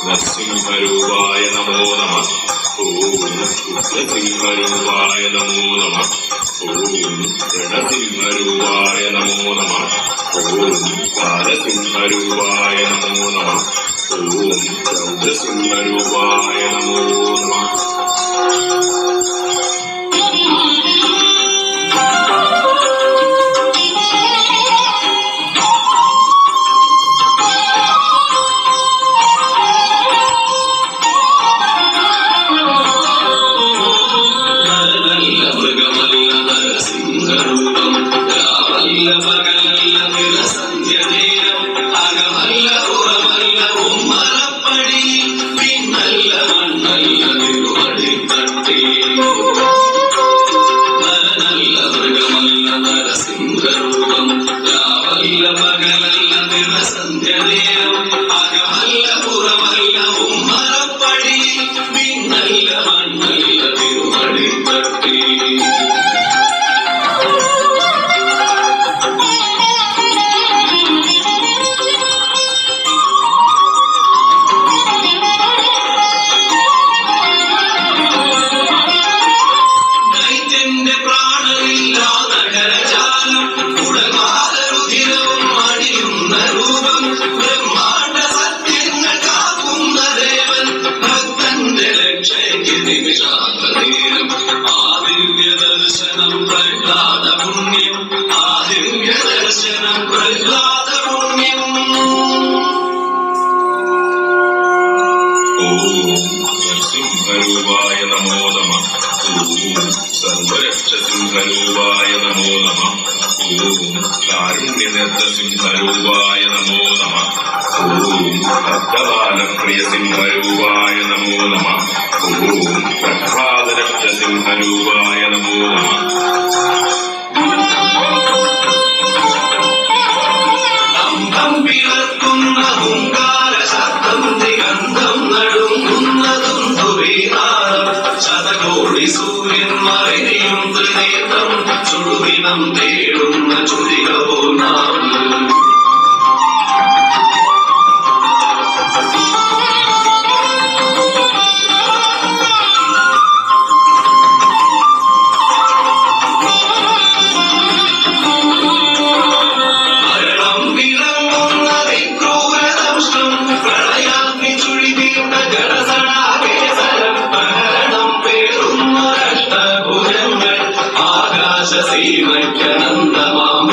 നരസിംഹരൂപായ നമോ നമഃ. ഓം ശുദ്ധസിംഹരൂപായ നമോ നമഃ. ഓം ജഡസിംഹരൂപായ നമോ നമഃ. ഓം ബാലസിംഹരൂപായ നമോ നമഃ. ഓം രൗദ്രസിംഹരൂപായ നമോ നമഃ. സിംഹരൂപായ നമോ നമഃ. ഓം സർവരക്ഷസിംഹരൂപായ നമോ നമഃ. ഓം കാരുണ്യനേത്രസിംഹരൂപായ നമോ നമഃ. ഓം ഭക്തബാലപ്രിയസിംഹരൂപായ നമോ നമഃ. ഓം പ്രഹ്ലാദരക്ഷസിംഹരൂപായ നമോ നമഃ. സൂര്യൻ മറിയും ത്രിനേത്രം ചുടുദിനം തേടുന്ന ചുരികവോ നാം. മരണം വിളങ്ങുന്ന ക്രൂരദംഷ്ടം പ്രളയാഗ്നി ചുഴി തീർന്ന ജലസടാകേസരം പ്രഹരണം പേറുന്ന അഷ്ടഭുജങ്ങൾ ആകാശസീമയ്ക്കനന്തമാം